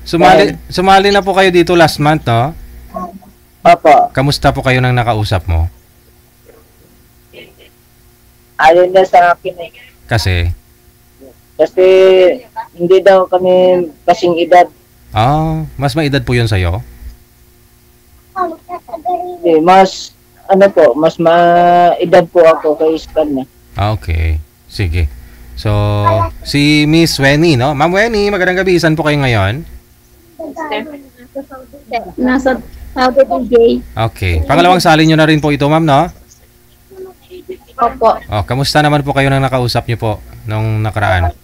Sumali na po kayo dito last month, no? Opo. Kamusta po kayo nang nakausap mo? Ayaw niya sa akin eh. Kasi, Kasi hindi daw kami kasing edad. mas may edad po yun sa'yo? Mas, mas ma-edad po ako kay Stan na. Okay. Sige. So, si Miss Wenny, no? Ma'am Wenny, magandang gabi. Saan po kayo ngayon? Nasa Saudi DJ. Okay. Pangalawang sali nyo na rin po ito, ma'am, no? Opo. Kamusta naman po kayo nang nakausap nyo po nung nakaraan?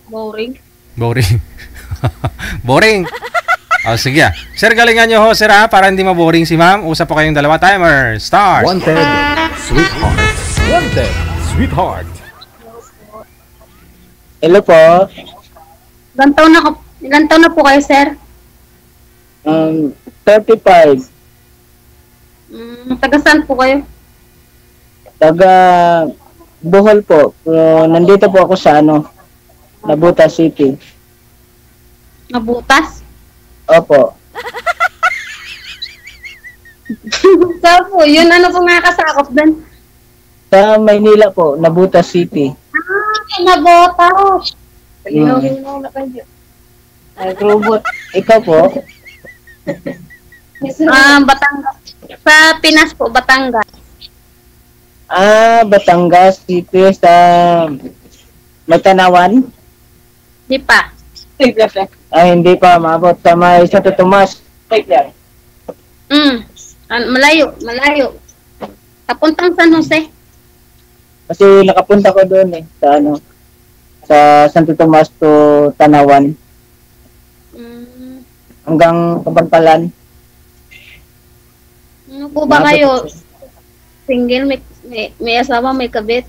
Boring. Boring. Boring. Sige. Sir, galingan nyo ho, sir, ha? Para hindi maboring si ma'am. Usap po kayong dalawa. Timer. Start. Wanted, sweetheart. Wanted, sweetheart. Hello po. Ilan taon na po kayo, sir? 35. Taga saan po kayo? Taga Bohol po. Nandito po ako sa Nabuta City. Nabutas? Opo. Saan po? Yun, ano po nakakasakop doon? Sa Maynila po, Nabuta City. Nabutas! Ay, robot. Ikaw po? Batangas. Sa Pinas po, Batangas. Batangas City sa Matanawan? Di pa. Ay, hindi pa maabot sa may Santo Tomas. Malayo. Papuntang San Jose. Kasi nakapunta ko doon sa Santo Tomas to Tanawan hanggang Kabantalan. Ano po ba kayo? Single, may asawa, may kabit?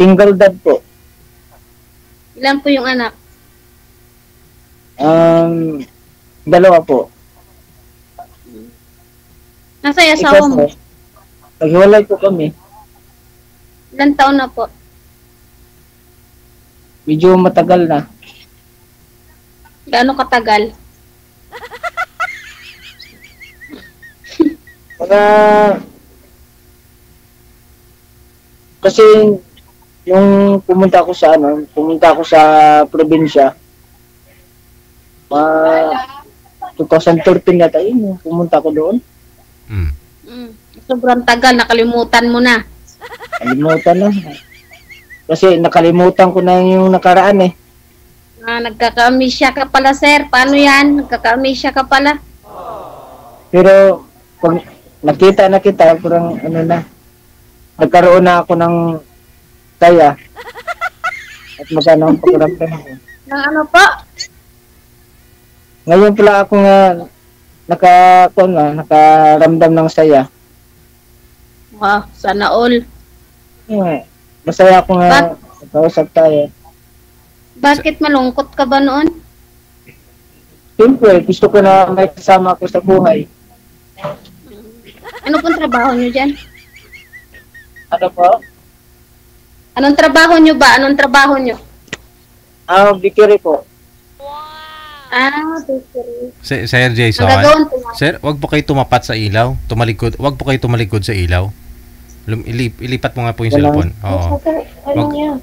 Single dad po. Ilan po yung anak? Dalawa po. Nasa yung asawa mo? Naghiwalay po kami. Ilan taon na po? Medyo matagal na. Gaano katagal? Mga kasi yung pumunta ako sa probinsya. 2013 yata yun, pumunta ko doon. Sobrang tagal, nakalimutan mo na. Nakalimutan na. Kasi nakalimutan ko na yung nakaraan eh. Nagkaka-amnesia ka pala, sir. Paano yan? Nagkaka-amnesia ka pala. Pero pag nakita na kita, parang nagkaroon na ako ng saya. At magkano ang pakiramdam ko. Ng ano po? Ngayon pala ako nakaramdam ng saya. Wow, sana all. Masaya ako nakausap tayo. Bakit malungkot ka ba noon? Siyempre, gusto ko na may kasama ako sa buhay. Ano pong trabaho nyo dyan? Ano po? Anong trabaho nyo ba? Anong trabaho nyo? Bikiri po. Bakery. Sir Jason. Nagagawin po nga. Sir, wag po kayo tumapat sa ilaw. Wag po kayo tumalikod sa ilaw. Ilipat mo nga po yung cellphone. Oo.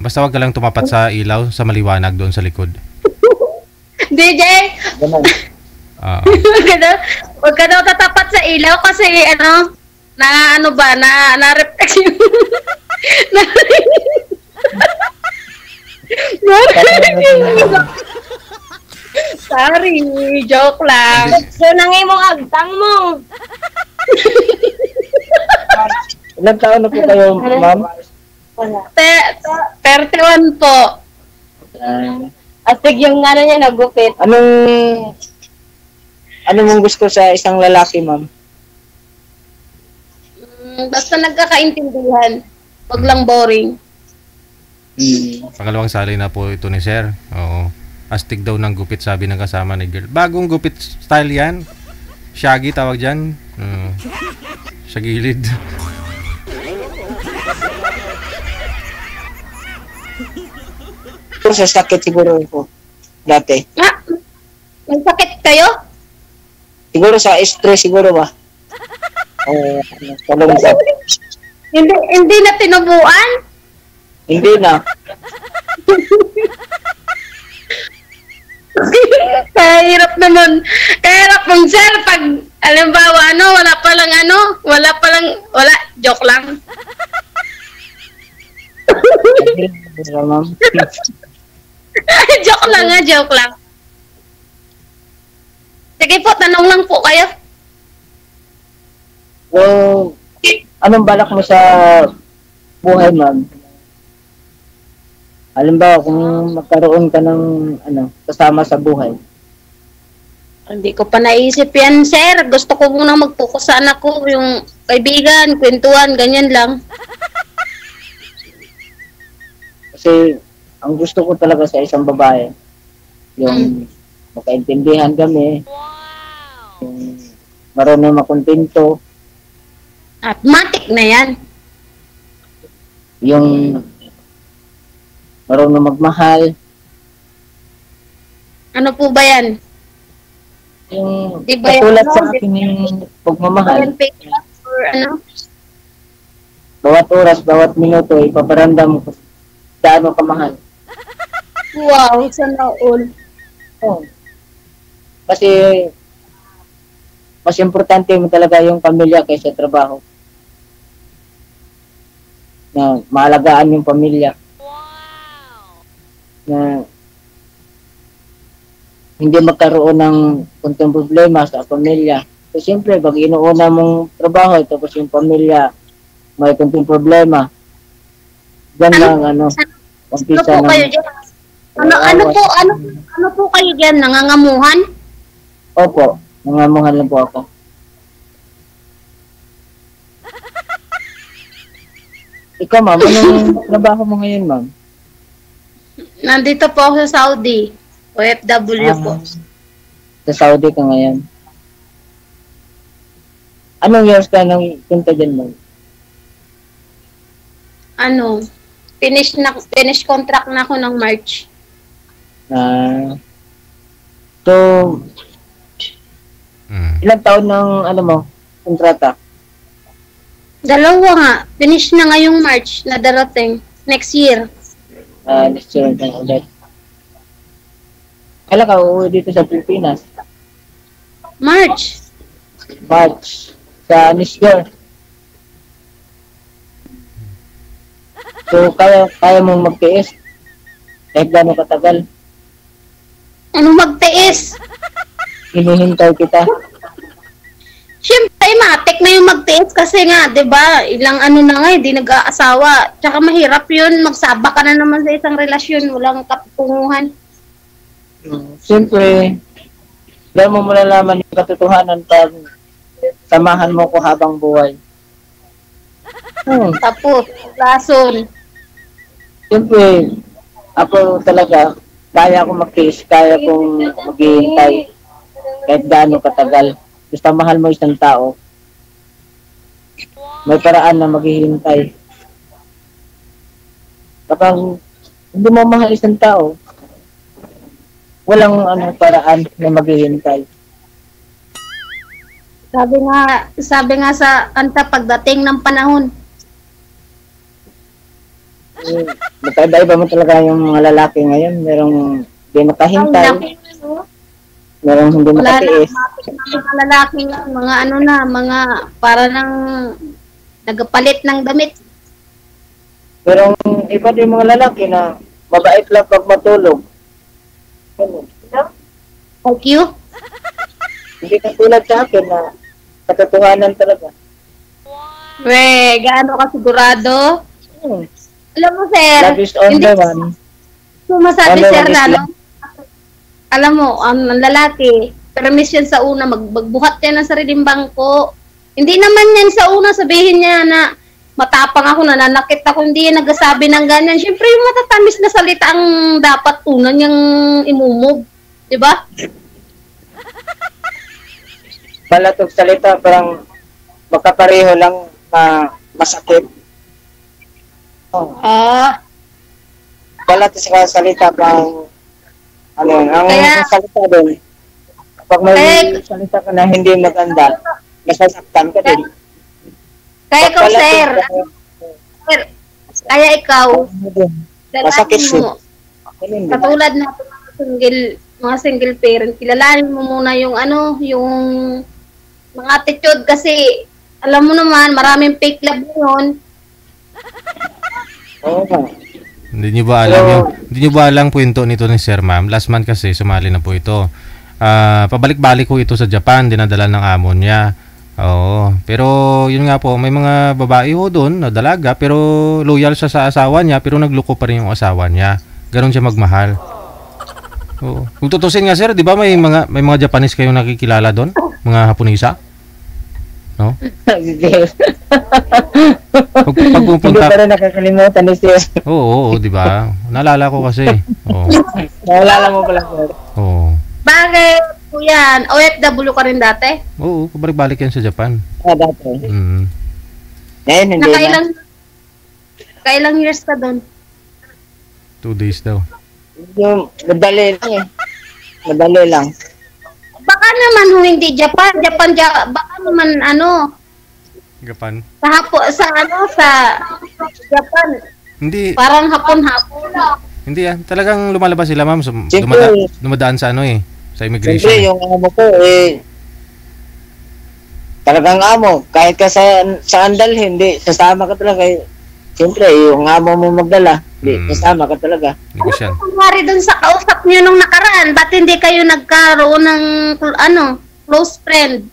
Basta wag ka lang tumapat sa ilaw, sa maliwanag doon sa likod. DJ! Ganun. Huwag ka daw tatapat sa ilaw kasi na-reflex yung... Sorry, joke lang. So, nangay mo agtang mo. Ilang taon na po kayo, ma'am? 31 po. Astig yung niya nagupit. Ano mong gusto sa isang lalaki, ma'am? Basta nagkakaintindihan. Wag lang boring. Pangalawang sali na po ito ni Sir. Oo. Astig daw ng gupit, sabi ng kasama ni girl. Bagong gupit style yan. Shaggy tawag dyan. Sa gilid. Sa sakit siguro po. dati. Ah, may sakit kayo? Siguro sa stress siguro ba? O kalungkot. Hindi na tinubuan? Hindi na. Kahirap naman. Kahirap mong sir pag alimbawa wala, joke lang. Ma'am. Joke lang. Sige po, tanong lang po kayo. So, anong balak mo sa buhay, ma'am? Halimbawa, kung magkaroon ka ng kasama sa buhay. Hindi ko pa naisip yan, sir. Gusto ko muna mag-focus sa anak ko, yung kaibigan, kwentuhan, ganyan lang. Kasi, ang gusto ko talaga sa isang babae, yung makaintindihan kami, yung marunong makontento, At matik na yan. yung marunong magmahal, Ano po ba yan? yung Di ba yan, katulad ano? sa akin yung pagmamahal. Bayan pera or ano? Bawat oras, bawat minuto, ipaparamdam ko gaano kamahal. Wow, sana all. Oh. Kasi, mas importante mo talaga yung pamilya kaysa trabaho. Na maalagaan yung pamilya. Na hindi magkaroon ng kunting problema sa pamilya. So, siyempre, pag inuuna mong trabaho, tapos yung pamilya, may kunting problema. Diyan lang, Ano umpisa po kayo ng... dyan? Ano po kayo dyan? Nangangamuhan? Opo, nangamuhan lang po ako. Ikaw, ma'am, anong trabaho mo ngayon, ma'am? Nandito po ako sa Saudi. OFW po. Sa Saudi ka ngayon. Anong years ka nang punta dyan, ma'am? Ano? Finish contract na ako ng March. So, Mm. ilang taon ng, kontrata? 2 nga. Finish na ngayong March na darating. Next year. Next year na ulit. Kailan ka uuwi dito sa Pilipinas? March. March. Sa next year. So, kaya mong magtiis? Kahit gano'ng katagal? Ano magtiis? Hinihintay kita. Siyempre, matik na yung magtiis kasi nga, di ba, ilang ano na nga, hindi nag-aasawa. Tsaka mahirap yun, magsaba ka na naman sa isang relasyon, walang kapunguhan. Siyempre, dahil mo malalaman yung katotohanan pag samahan mo ko habang buhay. Tapos, lason. Siyempre, ako talaga, kaya akong magtiis, kaya akong maghihintay kahit gaano katagal. Basta mahal mo isang tao, may paraan na maghihintay. Kapag hindi mo mahal isang tao, walang paraan na maghihintay. Sabi nga sa kanta, pagdating ng panahon. Magkaiba-iba mo talaga yung mga lalaki ngayon. Merong hindi makahintay, merong hindi Wala na, makatiis. mga lalaki nga, mga para nang nagpalit ng damit. Pero iba din mga lalaki na mabait lang pag matulog. Thank you. Hindi katulad sa akin na katotohanan talaga. Gaano ka sigurado? Alam mo, sir, Love is on hindi the one. ko masabi, Ano sir, ang na, Islam? alam mo, ang lalaki, permission sa una, magbuhat yan ng sariling bangko. Hindi naman yan sa una, sabihin niya na matapang ako, nananakit ako, hindi yan nagsasabi ng ganyan. Siyempre, yung matatamis na salita ang dapat tunan niyang imumove. Diba? Balatog salita, parang magkapareho lang na masakit. Ah, Balat sa salita, parang Ano, ang Kaya- salita doon, pag may Kaya- salita ka na hindi maganda, masasaktan ka din. Kaya ikaw, Pag sir, pala- sir, kaya ikaw, Masakit kilalanin siya. mo, katulad na mga single parent, kilalanin mo muna yung yung mga attitude kasi alam mo naman, maraming fake love yun. Oo nga. Hindi niyo ba alam hindi niyo ba alam kwento nito ni Sir Ma'am? Last month kasi sumali na po ito. Pabalik-balik ko ito sa Japan, dinadala ng amo niya. Oo, pero yun nga po, may mga babae ho doon na dalaga pero loyal siya sa asawa niya pero nagloko pa rin yung asawa niya. Ganon siya magmahal. Oo. Kung tutusin nga sir, 'di ba may mga Japanese kayong nakikilala doon? Mga Haponesa? No? Pag Hindi pupunta, pa rin nakakalimutan ni Sir. oo, 'di ba? Naalala ko kasi. Oo. Naalala mo pala, Sir. Oo. Bakit po yan? OFW ka rin dati? Oo, pabalik-balik yan sa Japan. Dati. Mm. Ngayon, hindi na. Nakailang years ka doon? 2 days daw. Yung madali lang eh. Madali lang. Baka naman hindi Japan, baka naman Japan? sa Japan, Hindi, parang hapon. hindi yan. Talagang lumalabas sila, ma'am. Siyempre. Dumadaan sa sa Siyempre, immigration. yung amo ko talagang amo. Kahit ka saan dalhin, hindi. Sasama ka talaga. Siyempre, yung amo mo magdala, hindi. Sasama ka talaga. Hindi ko siya. Nangyari doon sa kausap niyo nung nakaraan, ba't hindi kayo nagkaroon ng close friend?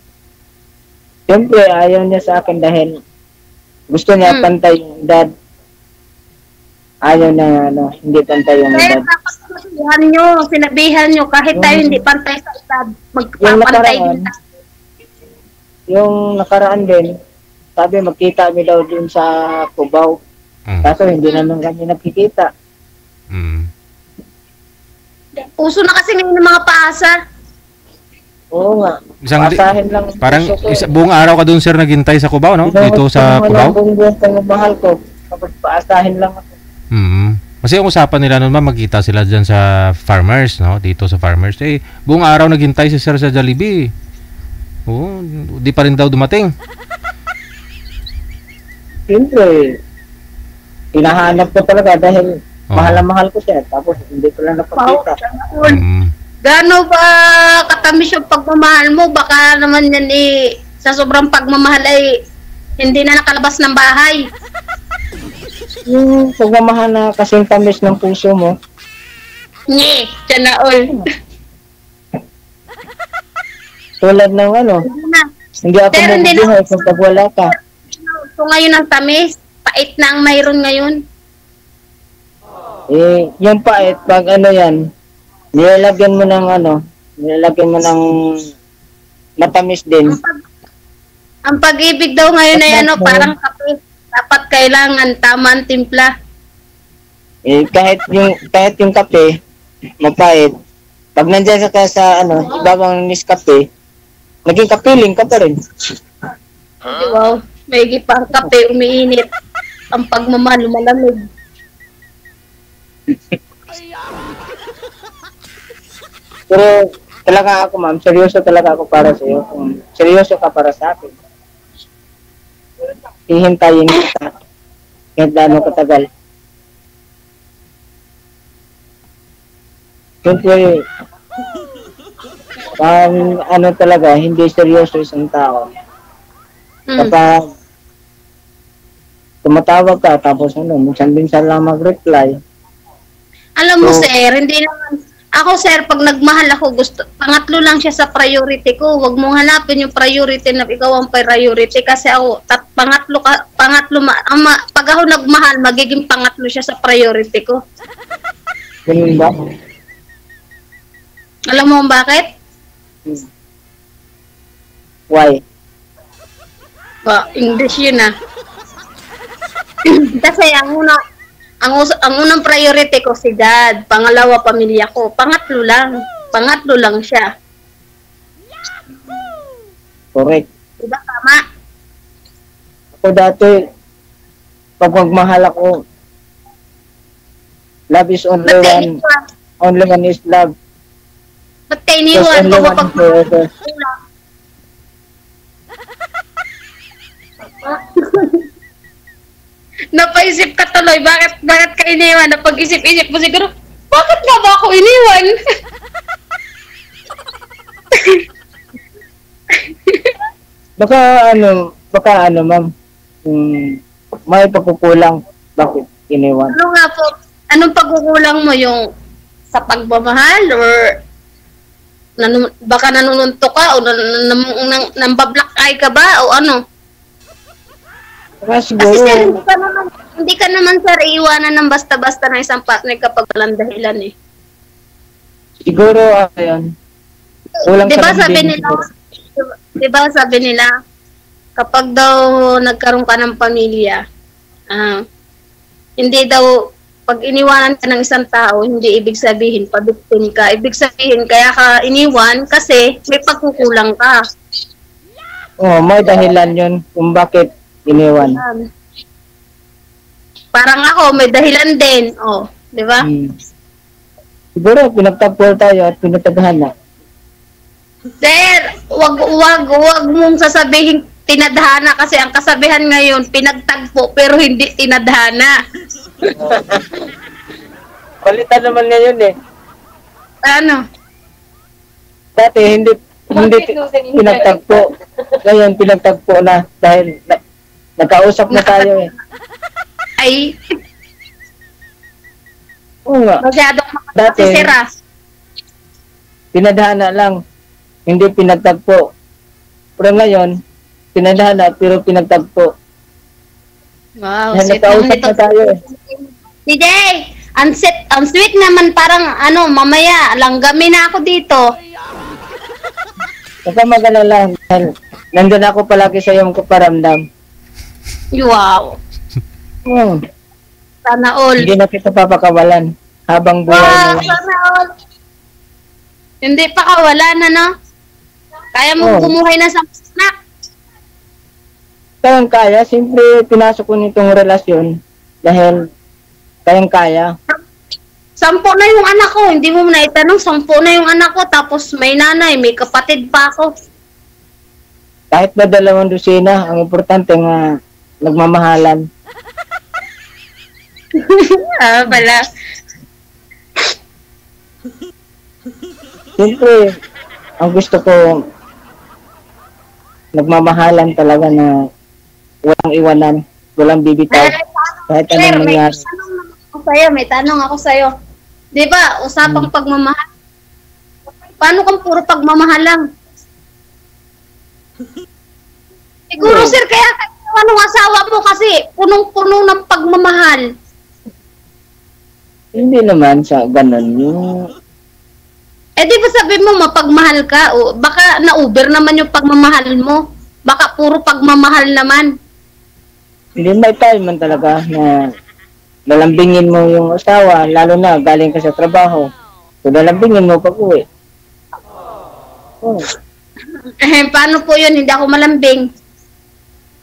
Siyempre, ayaw niya sa akin dahil gusto niya pantay yung edad. Ayaw na, hindi pantay yung Kaya edad. dapat sinabihan nyo, kahit tayo hindi pantay sa edad, magpapantay nakaraan, din tayo. Yung nakaraan din, sabi magkita kami daw dun sa Cubao. Kaso hindi naman kami nagkikita. Uso na kasi ngayon ng mga paasa. Oo nga. Asahin lang. Parang buong araw ka doon, sir, naghintay sa Cubao, no? Dito sa Cubao? Buong buong pagmamahal ko. Tapos paasahin lang ako. Kasi yung usapan nila noon, ma'am, magkita sila dyan sa farmers, no? Dito sa farmers. Buong araw naghintay si sir sa Jollibee. Oo, di pa rin daw dumating. Siyempre, hinahanap ko talaga dahil mahal na mahal ko siya. Tapos hindi ko lang napakita. Gano ba katamis yung pagmamahal mo? Baka naman yan sa sobrang pagmamahal ay hindi na nakalabas ng bahay. Yung pagmamahal na kasing tamis ng puso mo. Nye, siya na all. Tulad ng hindi ako Pero hindi mabubuhay kung pag wala ka. So ngayon ang tamis, pait na ang mayroon ngayon. Yung pait, pag yan, nilalagyan mo ng matamis din. Ang pag-ibig daw ngayon ay parang kape. Dapat kailangan tamang timpla. Kahit yung kape, mapait. Pag nandiyan ka sa ibabang Nescafe, naging kapiling ka pa rin. Wow, may gipang kape, umiinit. Ang pagmamahal, malamig. Pero talaga ako, ma'am, seryoso talaga ako para sa iyo. Kung seryoso ka para sa akin, hihintayin kita kahit gaano katagal. Siyempre, talaga, hindi seryoso isang tao. Kapag tumatawag ka, tapos minsan lang mag-reply. Alam mo, sir, hindi naman, ako, sir, pag nagmahal ako, pangatlo lang siya sa priority ko. Huwag mong hanapin yung priority na ikaw ang priority kasi ako, pag ako nagmahal, magiging pangatlo siya sa priority ko. Ganun ba? Alam mo bakit? Why? English yun Kasi ang unang priority ko si dad, pangalawa pamilya ko, pangatlo lang siya. Correct. Diba tama? Ako dati, pag magmahal ako, love is only one is love. ka Just iniwan. only Kung one forever. Napaisip ka tuloy, bakit ka iniwan? Napag-isip-isip mo siguro, bakit nga ba ako iniwan? Baka ano, ma'am, may pagkukulang, bakit iniwan? Ano nga po, anong pagkukulang mo, yung sa pagmamahal or baka nanununto ka o nambablak eye ka ba o ano? Kasi Kasi sir, siguro, hindi ka naman sir iiwanan ng basta-basta ng isang partner kapag walang dahilan eh. siguro, ayun, kulang Di ba sa sabi lambing. nila, di ba sabi nila, kapag daw nagkaroon ka ng pamilya, hindi daw, pag iniwanan ka ng isang tao, hindi ibig sabihin, pabiktim ka. Ibig sabihin, kaya ka iniwan kasi may pagkukulang ka. May dahilan yun kung bakit iniwan. Parang ako, may dahilan din. Oh, di ba? Siguro, pinagtagpo tayo at pinataghan na. Sir, wag mong sasabihin tinadhana kasi ang kasabihan ngayon, pinagtagpo pero hindi tinadhana. Palitan naman ngayon eh. Ano? Dati hindi pinagtagpo. Ngayon pinagtagpo na dahil nagkausap na tayo eh. Ay, Oo nga. masyadong Dati, makasisira. pinadhana lang. Hindi pinagtagpo. Pero ngayon, pinadhana pero pinagtagpo. Wow, Dahil sweet nagkausap naman ito. na tayo eh. DJ, ang sweet naman, parang mamaya, langgamin na ako dito. Huwag kang mag-alala. Dahil nandun ako palagi sa iyong kaparamdam. Wow, sana all. Hindi na kita papakawalan habang buhay Wow, mo. sana all. Hindi pa kawalan, ano? Kaya mo Oo. bumuhay na sa anak. Kayang kaya, siyempre pinasok ko nitong relasyon dahil kayang kaya. 10 na yung anak ko, hindi mo na itanong, 10 na yung anak ko, tapos may nanay, may kapatid pa ako. Kahit na 2 dosina, ang importante nga nagmamahalan. Pala. Siyempre, ang gusto ko nagmamahalan talaga na walang iwanan, walang bibitaw. Kahit Sir, anong may nangyari. tanong ako sa'yo. Di ba, usapang pagmamahal. Paano kung puro pagmamahal lang? Siguro, sir, kaya anong asawa mo kasi punong-puno ng pagmamahal. Hindi naman sa ganun. Di ba sabi mo, mapagmahal ka? O, baka na-uber naman yung pagmamahal mo. Baka puro pagmamahal naman. Hindi may time man talaga na lalambingin mo yung asawa, lalo na galing ka sa trabaho. So, lalambingin mo pag uwi. Paano po yun? Hindi ako malambing.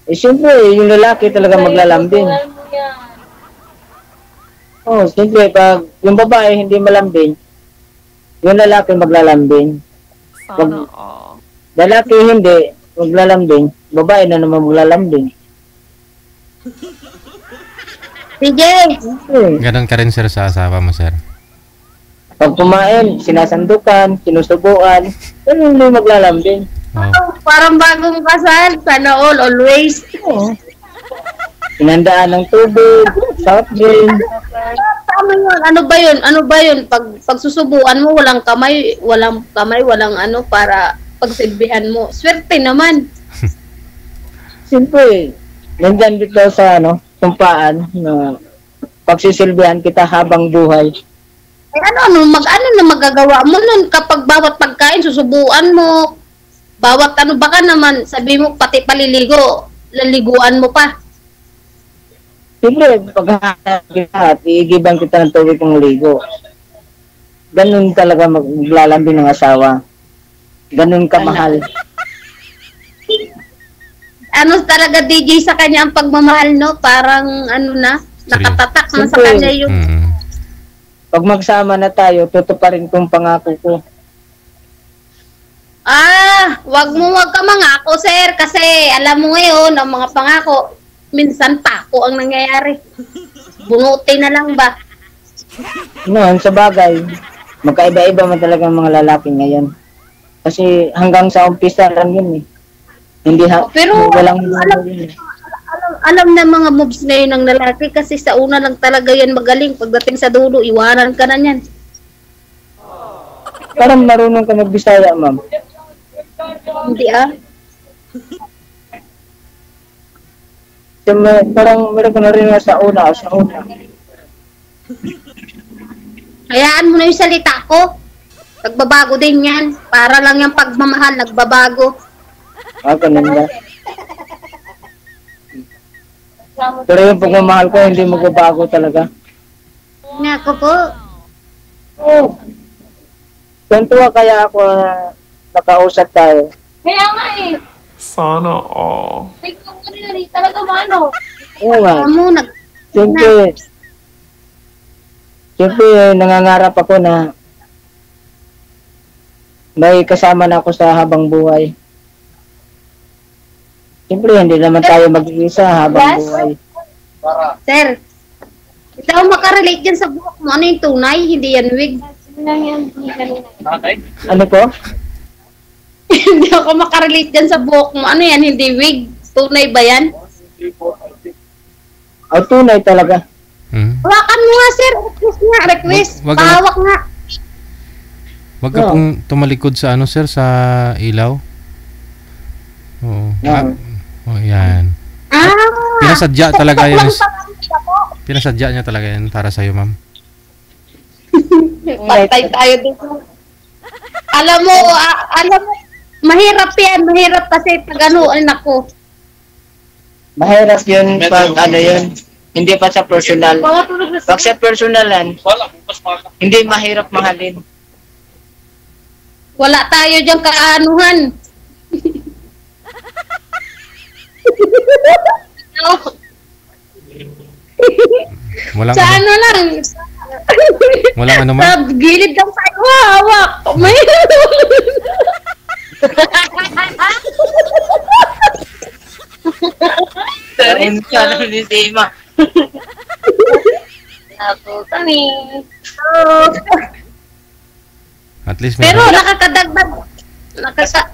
Siyempre, yung lalaki talaga maglalambing. Siyempre, pag yung babae hindi malambing, yung lalaki maglalambing. Pag lalaki hindi maglalambing, babae na naman maglalambing. DJ, Ganon ka rin sir sa asawa mo sir. Pag kumain, sinasandukan, sinusubuan, yun hindi maglalambing. parang bagong kasal. Sana all, always. Pinandaan ng tubig, soft drink. Tama yun. Ano ba yun? Pag susubuan mo, walang kamay, walang ano, para pagsilbihan mo. Swerte naman. Siyempre, nandyan dito sa tumpaan na pagsisilbihan kita habang buhay. Ano na magagawa mo nun kapag bawat pagkain susubuan mo, bawat baka naman sabi mo pati paliligo, laliguan mo pa. Siyempre, paghahanap kita at iigiban kita ng tubig kong ligo. Ganun talaga maglalambing ng asawa. Ganun kamahal. Ano talaga DJ sa kanya ang pagmamahal, no? Parang nakatatak na sa Siyempre. kanya yung Pag magsama na tayo, tutuparin kong pangako ko. Wag ka mangako, sir, kasi alam mo ngayon, ang mga pangako, minsan pako ang nangyayari. Bunutin na lang ba? Noon, sa bagay, magkaiba-iba man talaga ang mga lalaki ngayon. Kasi hanggang sa umpisa lang yun eh. Hindi Pero walang alam na mga moves ngayon ng lalaki kasi sa una lang talaga yan magaling. Pagdating sa dulo, iwanan ka na yan. Parang marunong ka magbisaya, ma'am. Hindi Parang meron ka na rin sa una. Hayaan mo na yung salita ko. Nagbabago din yan. Para lang yung pagmamahal, nagbabago. Ganun ba? Pero yung pagmamahal ko, hindi magbabago talaga. Nga ko po. Tuntua kaya ako nakausap tayo. Kaya nga eh. Sana all. Ikaw ko nila talaga mano. Oo nga. Alam mo, Siyempre, nangangarap ako na may kasama na ako sa habang buhay. Siyempre, hindi naman tayo mag-iisa habang buhay. Sir, hindi ako makarelate dyan sa buhok mo. Ano yung tunay? Hindi yan wig. Ano po? Hindi ako makarelate dyan sa buhok mo. Ano yan? Hindi wig. Tunay ba yan? Tunay talaga. Hawakan mo nga, sir. Request. Wag ka na- Pahawak nga. Wag ka pong tumalikod sa ano, sir, sa ilaw. Oo. Yan. Pinasadya talaga yun. Pinasadya niya talaga yan para sa'yo, ma'am. Patay tayo dito. Alam mo, mahirap yan. Mahirap kasi pag ano, nako. Mahirap yun pag ano yun. Hindi pa sa personal. Pag sa personalan, hindi mahirap mahalin. Wala tayo dyan kaanuhan. Walang Sa ano, ano lang. walang ano, ma'am. Sa gilid lang tayo hawak. May Karin ka naman ni Sima. Ako kami. At least Pero meron. nakakadagdag.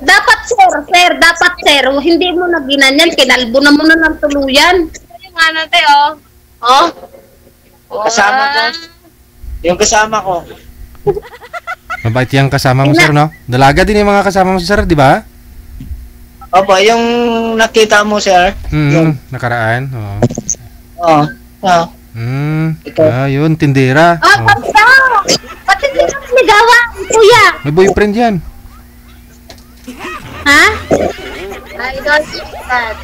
Dapat sir, hindi mo na ginanyan, kinalbo na mo na ng tuluyan. Yung ano te, oh. Kasama ko. Yung kasama ko. Mabait yung kasama mo, sir, no? Dalaga din yung mga kasama mo, sir, di ba? Opo, yung nakita mo, sir. Nakaraan. Oo. Oo. Oo. Yun, tindera. Pati din ang ligawan, kuya. May boyfriend yan. Ha? I don't see that.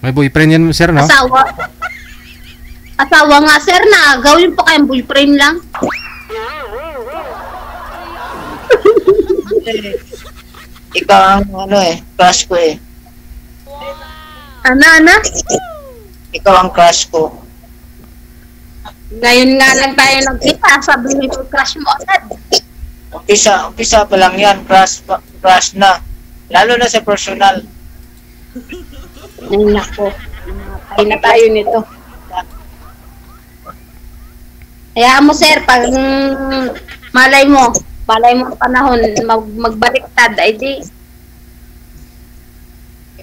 May boyfriend yan, sir, no? Asawa nga, sir, na gawin pa kayong boyfriend lang. Ikaw ang crush ko eh. Ana? Ikaw ang crush ko. Ngayon nga lang tayo nagkita, sabihin ko crush mo agad. Umpisa pa lang yan, crush na. Lalo na sa personal. Ay, nako. Namatay na tayo nito. Hayaan mo, sir, pag malay mo ang panahon, magbaliktad, ay di.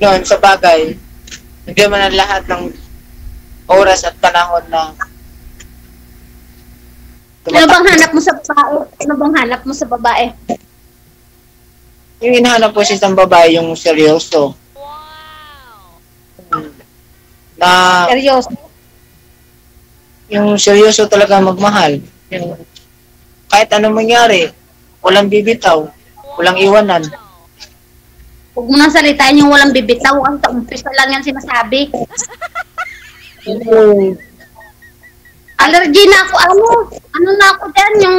Noon, sa bagay, hindi man ang lahat ng oras at panahon na Ano bang hanap mo sa babae? Ano bang hanap mo sa babae? yung hinahanap ko sa isang babae, yung seryoso. Na Seryoso? yung seryoso talaga magmahal. Yung, kahit anong mangyari, walang bibitaw, walang iwanan. Huwag mo nang salitain yung walang bibitaw. Ang umpisa lang yan sinasabi. Allergy na ako. Ano na ako dyan? Yung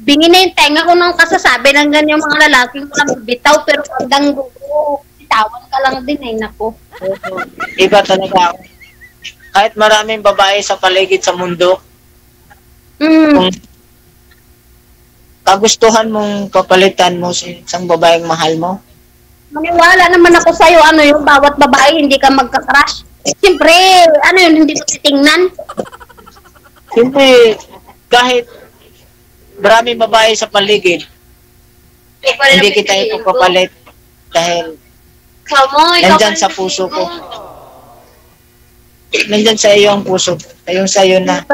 bingi na yung tenga ko ng kasasabi ng ganyang mga lalaking walang bibitaw. Pero hanggang gusto, bitawan ka lang din eh. Naku. Iba talaga ako. Kahit maraming babae sa paligid sa mundo, kagustuhan mong papalitan mo sa isang babaeng mahal mo? Maniwala naman ako sa'yo, ano yung bawat babae hindi ka magka-crush. Siyempre, ano yun, hindi ko titingnan. Siyempre, kahit maraming babae sa paligid, hindi kita ipapalit dahil nandyan sa puso ko. Nandyan sa iyo ang puso. Ayun sa iyo na.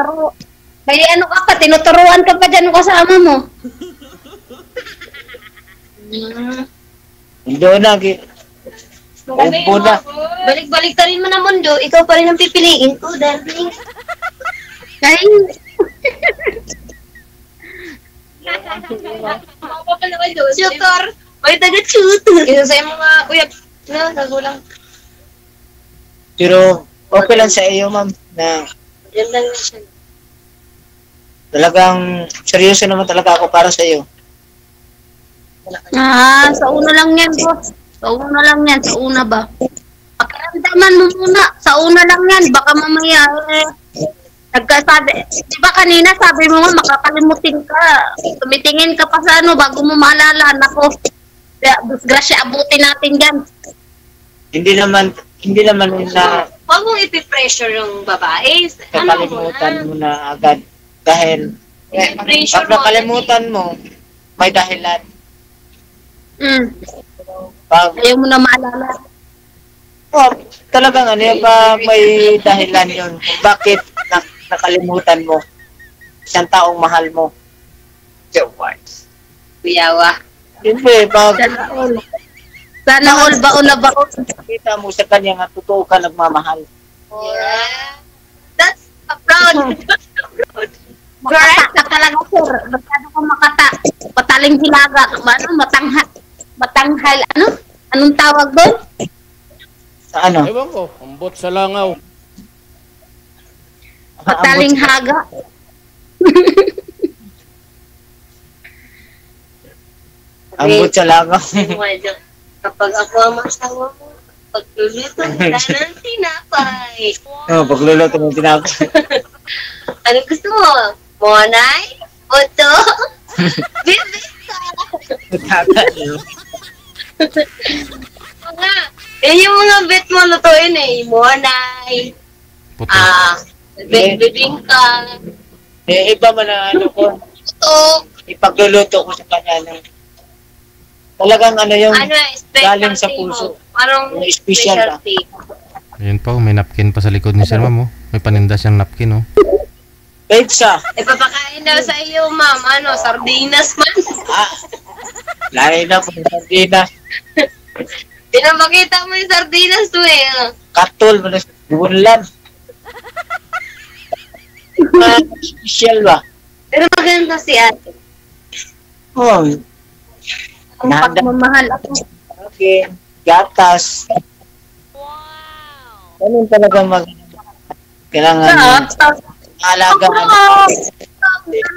May ano ka pa, tinuturuan ka pa dyan ng kasama mo. Doon na. Muna. Balik-balik ka rin mo na mundo, ikaw pa rin ang pipiliin ko, darling. Ay. Shooter! May taga-shooter! Isa sa mga uyab. No, nagulang. Pero okay lang sa iyo, ma'am, na Yan lang na siya. talagang seryoso naman talaga ako para sa iyo. Sa una lang yan, boss. Sa una lang yan. Sa una ba? Pakiramdaman mo muna. Sa una lang yan. Baka mamaya, nagkasabi. Di ba kanina sabi mo nga, makakalimutin ka. Tumitingin ka pa sa ano, bago mo maalala. Nako, disgrasya, abutin natin yan. Hindi naman na Huwag mong ipipressure yung babae. kakalimutan mo na agad. Dahil pag nakalimutan mo, may dahilan. Pag Ayaw mo na maalala. talagang ano yan, pag may dahilan yun, kung bakit nakalimutan mo isang taong mahal mo. Kuyawa. Siyempre, pag Sana all baon na baon. kita mo sa kanya nga totoo ka nagmamahal. Yeah. That's a proud. Makata ka talaga, sir. Masyado kang makata. Pataling hilaga. Ano? Matanghal. Ano? Anong tawag doon? Sa ano? Ewan ko, ambot sa langaw. Pataling haga. Ambot sa langaw. Kapag ako ang masawa mo, pagluluto na ng tinapay. Pagluluto ng tinapay. Ano gusto mo? Monay? Oto? Bibig ka! Mga, yung mga bet mo lutuin eh. Monay. Puto. Bibingka. Iba man ang ano ko. Oto. Ipagluluto ko sa kanya ng talagang ano yung galing sa specialty puso. mo. Parang Yung special ba? specialty. Ayun pa, may napkin pa sa likod ni Sir Ma'am, oh. May paninda siyang napkin, oh. Pizza. Ipapakain daw sa iyo, ma'am. Ano, sardinas man. Lain na po sa sardinas. Pinapakita mo yung sardinas to eh. Katol, bulan. Special ba? Pero maganda si ate. Oh, Ang pagmamahal ako. okay. Gatas. Ganun talaga kailangan alagaan.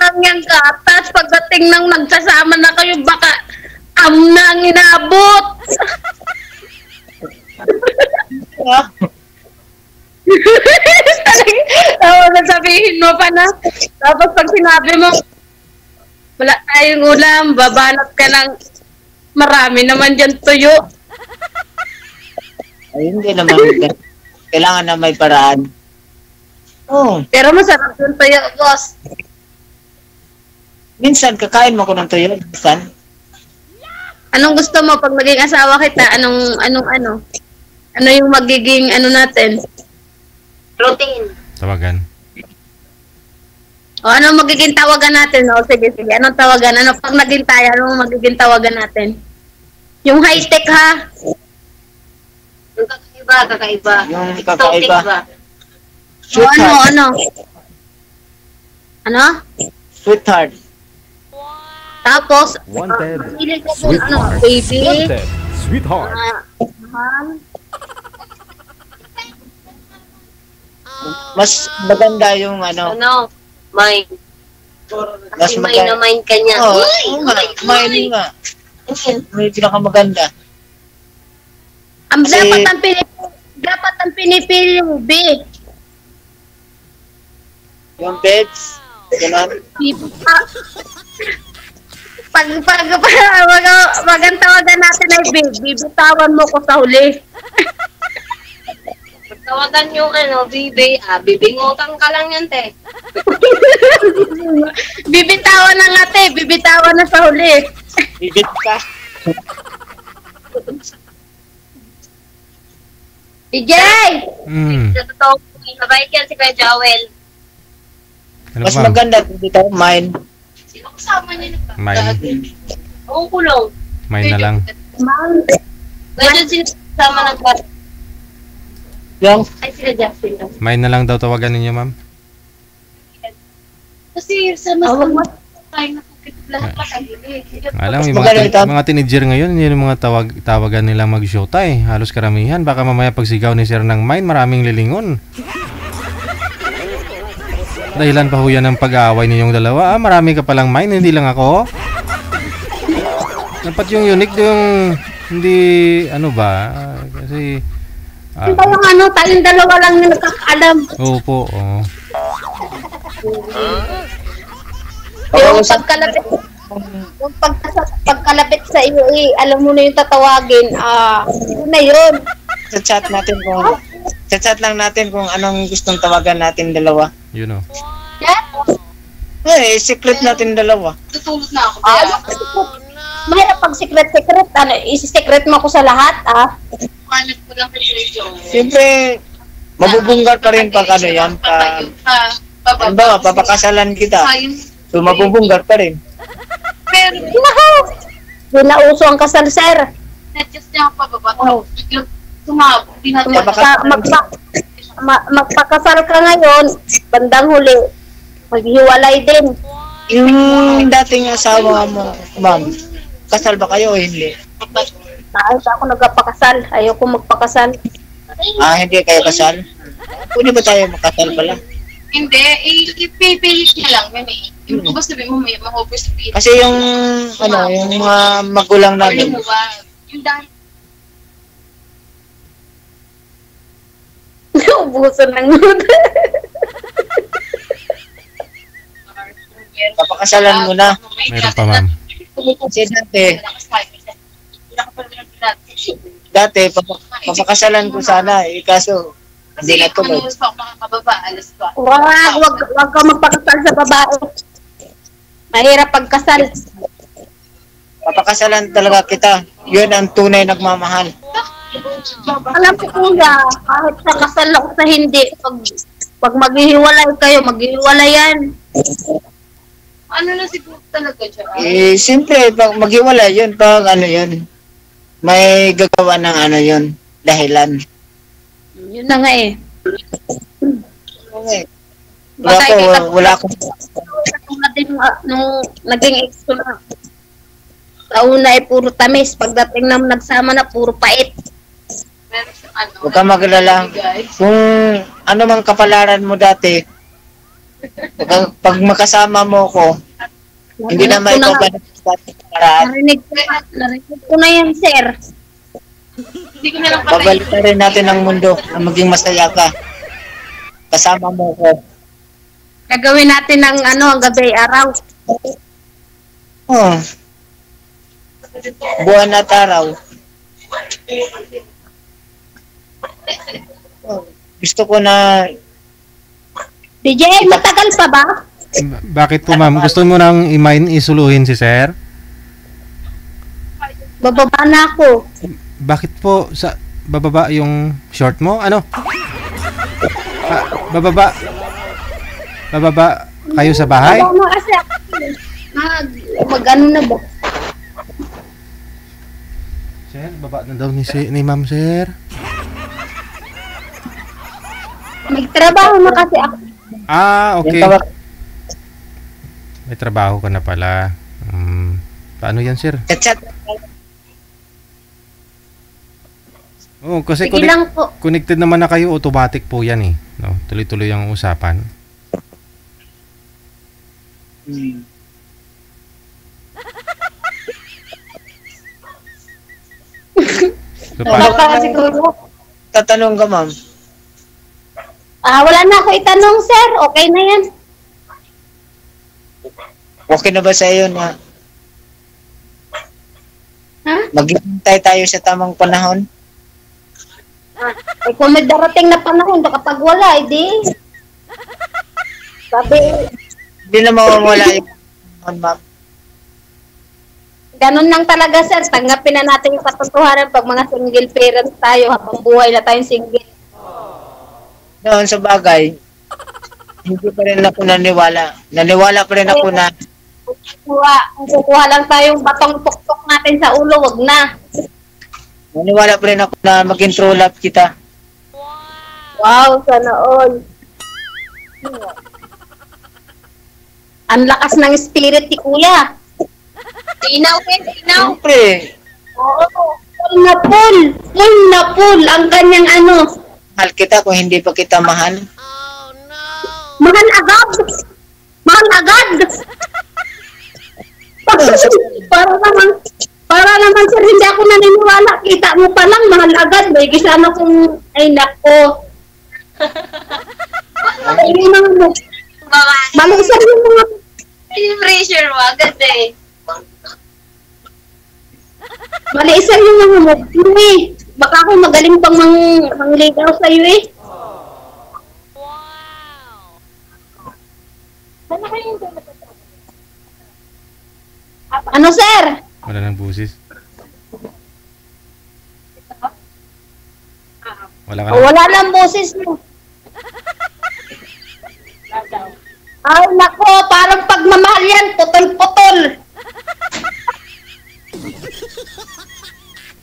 Lang yung gatas. Pagdating nang nagsasama na kayo, baka na ang inabot. Nasabihin mo pa na. Tapos pag sinabi mo, wala tayong ulam, babanat ka ng marami naman dyan tuyo. Ay, hindi naman. Kailangan na may paraan. Oh, Pero masarap yung tuyo, boss. minsan kakain mo ko ng tuyo. Minsan. Anong gusto mo pag maging asawa kita? Ano yung magiging natin? Routine. Tawagan. O ano magiging tawagan natin? O sige. Anong tawagan? Ano pag naging tayo? Anong magiging tawagan natin? Yung high-tech ha? Yung kakaiba. Yung kakaiba. O ano? Ano? Sweetheart. Tapos, Wanted, pili ka dun, baby. Wanted, sweetheart. Mahal. Mas maganda yung Mine. mas maganda. Mine ka niya. Oo, mine nga. May pinakamaganda. Kasi- Dapat ang pinipili mo, B. Yung beds. Ganun. Pag ang tawagan natin ay bibitawan mo ko sa huli. Tawagan yung bibingutan ka lang yan, te. Bibitawan na nga, te. Bibitawan na sa huli. Bibit ka. DJ! Sa totoo, mabait yan si Kuya Joel. Ano Mas ma'am? maganda kung dito mine. Sino kasama niya na? Mine. Oo, kulong. Mine na lang. Ma'am, Ganyan sino kasama ng bar. Yung, Ay, sila Justin lang. Mine na lang daw tawagan ninyo, ma'am. Kasi sa mas tayo na lahat pa sa Alam, yung Mas magaling mga teenager ngayon, yun yung mga tawagan nilang mag-showta eh. Halos karamihan. Baka mamaya pagsigaw ni Sir ng mine, maraming lilingon. Dahilan pa ho yan ng pag-aaway ninyong dalawa. Marami ka palang mine, hindi lang ako. Dapat yung unique yung hindi, ano ba, kasi... tayong dalawa lang yung nakakaalam. Opo, oo. Yung pagkalapit sa iyo, alam mo na yung tatawagin, yun na yun. sa chat lang natin kung anong gustong tawagan natin dalawa. Yun o. Secret natin dalawa. Tutulog na ako. Mahirap pag secret, isi-secret mo ko sa lahat, Kalat ko lang kay Kuya Joel. Siyempre, mabubunggar pa rin pag ano yan. Halimbawa, papakasalan kita. So, mabubunggar pa rin. Pero, Hindi na uso ang kasal, sir. just niya ako pababa. Biglang tumabog. Magpakasal ka ngayon, bandang huli, maghiwalay din. Yung dating asawa mo, ma'am, kasal ba kayo o hindi? Ay, ako nagpakasal. Ayoko magpakasal. Hindi kayo kasal? Pwede ba tayo makasal pala? Hindi, ipipilit niya lang yun eh. Yung kung ba sabihin mo, may mag-overspeed. Kasi yung mga magulang namin, Yung dahil, Ubusan ng mood. papakasalan mo na. Meron pa, ma'am. Kasi dati, papakasalan ko sana kaso hindi na tuloy. Kasi kung makakababa, alas pa. Wag ka magpakasal sa babae. Mahirap pagkasal. Papakasalan talaga kita. Yun ang tunay nagmamahal. Alam ko kuya, kahit sa kasal ako sa hindi, pag maghihiwalay kayo, maghihiwalay yan. Ano na siguro talaga dyan? Siyempre, pag maghiwalay yun, pag yun, may gagawa ng yun, dahilan. Yun na nga eh. Okay. Bakit Wala akong nung naging ex ko na. Sa una ay puro tamis, pagdating na nagsama na puro pait. Meron siyang ano. Huwag kang magalala. Kung ano mang kapalaran mo dati, pag makasama mo ko, hindi na may babalik sa paraan. Narinig ko na yan, sir. Hindi ko na lang patay. Babalik na rin natin ang mundo na maging masaya ka. Kasama mo ko. Gagawin natin ng ang gabi, araw. Oh. Buwan at araw. Gusto ko na DJ, matagal pa ba? Bakit po, ma'am? Gusto mo nang isuluhin si Sir? Bababa na ako. Bakit po sa bababa yung short mo? Ano? Bababa kayo sa bahay? Bababa mo kasi mag-ano na ba? Sir, baba na daw ni Ma'am Sir. Magtrabaho na kasi ako. Okay. May trabaho ka na pala. Paano yan, Sir? chat. Kasi Sige lang po. connected naman na kayo, automatic po yan eh. No? Tuloy-tuloy ang usapan. So, Baka siguro. Tatanong ka, ma'am. Wala na ako itanong, sir. Okay na yan. Okay na ba sa iyo na Maghihintay tayo sa tamang panahon. Eh, kung may darating na panahon, kapag wala, edi. Sabi, Hindi na mawawala yung panahon, ma'am. ganun lang talaga, sir. Tanggapin na natin yung katotohanan pag mga single parents tayo, habang buhay na tayong single. Noon sa bagay, hindi pa rin ako naniwala. Naniwala pa rin ako na Kung kukuha lang tayong batong tuktok natin sa ulo, wag na. naniwala pa rin ako na maging true love kita. Wow, sana all. Ang lakas ng spirit ni Kuya. Tinaw, tinaw. Siyempre, Oo, full na full. Full na full ang kanyang ano. mahal kita kung hindi pa kita mahal. Mahal agad. Mahal agad. Para naman sir, hindi ako naniniwala. Kita mo pa lang, mahal agad. May kisama kong, ay nako. Ay, mga malusar yung mga Pressure mo agad eh. malisan yung mga move eh. Baka ako magaling pang mangligaw sa'yo eh. Ano sir? Wala nang busis. Wala ka na. Wala lang boses mo. Ay nako, parang pagmamahal yan, putol-putol.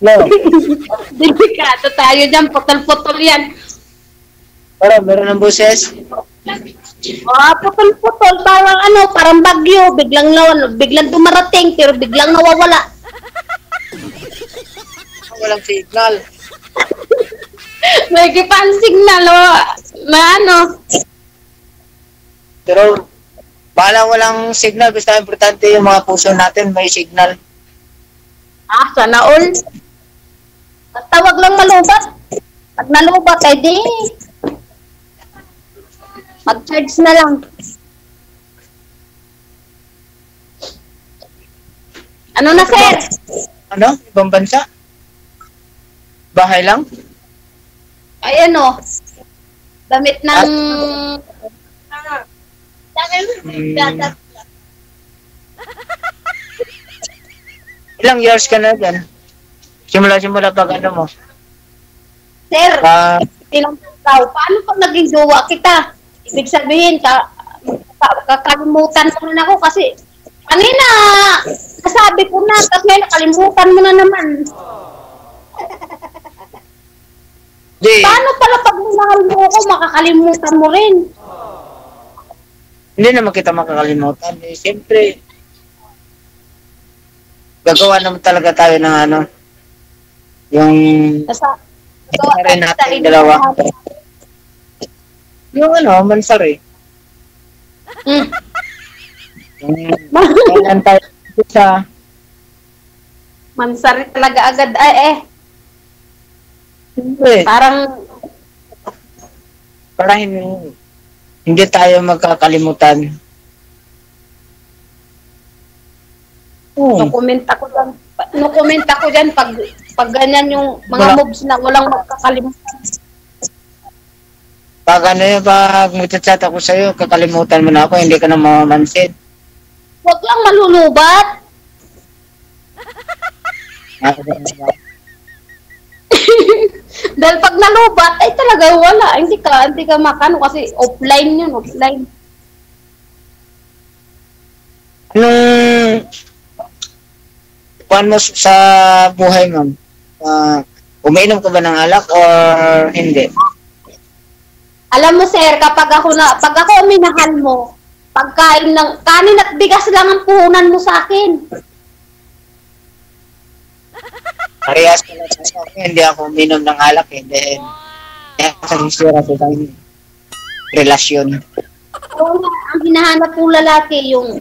No, Delikado tayo dyan, putol-putol yan. meron ng boses. Putol-putol, parang ano, parang bagyo, biglang dumarating, pero biglang nawawala. Walang signal. May kipang signal, na ano. Pero, bahala walang signal. Basta importante yung mga puso natin may signal. Sana all. Basta wag lang malubat. Pag nalubat, ay di. Mag-charge na lang. Ano na, sir? Ano? Ibang bansa? Bahay lang? Ay, ano? Damit ng... Ilang years ka na dyan? Simula pag ano mo? Sir, Ah, ilang tao, paano pag naging jowa kita? Ibig sabihin, kakalimutan mo na ako kasi kanina, nasabi ko na, tapos ngayon nakalimutan mo na naman. di. Paano pala pag minahal mo ako, makakalimutan mo rin? Hindi naman kita makakalimutan. Eh, siyempre, gagawa naman talaga tayo ng ano, yung rin natin dalawa. Yung ano, mansari. Mm. Yung kailan tayo sa Mansari talaga agad. Ay, siyempre, parang, para hindi tayo magkakalimutan. no-comment ako dyan pag ganyan yung mga Wala. moves na walang magkakalimutan. Pag ano yun, pag magchat-chat ako sa'yo, kakalimutan mo na ako, hindi ka na mamamansin. Huwag lang malulubat. Dahil pag nalubat, ay talaga wala. Hindi ka makano kasi offline yun, offline. Anong paano mo sa buhay, ma'am? Umiinom ka ba ng alak or hindi? Alam mo sir, pag ako minahal mo, pagkain ng kanin at bigas lang ang puhunan mo sa akin. Parehas ka lang sa akin, hindi ako umiinom ng alak eh. Dahil sa histura sa isang relasyon. Oo nga, ang hinahanap kong lalaki yung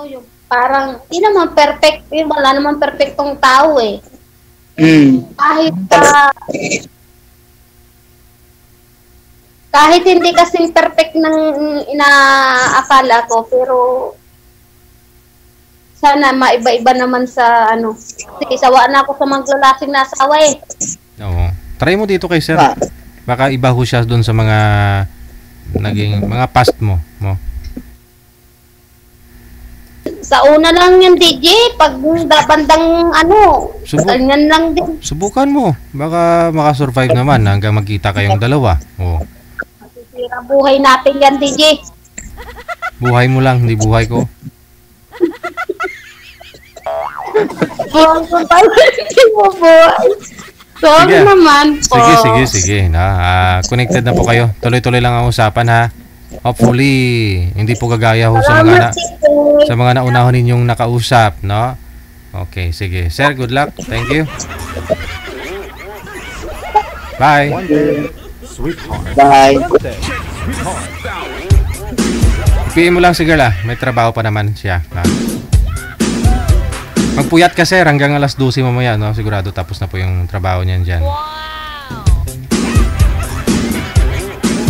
yung parang hindi naman perfect, wala naman perfectong tao eh. Kahit hindi kasing perfect ng inaakala ko, pero sana maiba-iba naman sa ano. Kasi sawa na ako sa maglalasing na asawa eh. Oo. Try mo dito kay sir. Ah. Baka iba ho siya doon sa mga naging mga past mo. Sa una lang yan, DJ. Pag bandang ano, ganyan lang din. Subukan mo. Baka makasurvive naman hanggang magkita kayong dalawa. Oo. Masisira buhay natin yan, DJ. Buhay mo lang, hindi buhay ko. Buhay ko tayo. Hindi mo buhay. Sorry Sige. naman po. Sige. Connected na po kayo. Tuloy-tuloy lang ang usapan ha. Hopefully, hindi po gagaya ho Salamat, sa mga naunahon ninyong nakausap, no? Okay, sige. Sir, good luck. Thank you. Bye. One day, sweetheart. Bye. One day, sweetheart. PM mo lang si girl may trabaho pa naman siya. Magpuyat ka sir hanggang alas 12 mamaya, no? Sigurado tapos na po yung trabaho niyan dyan.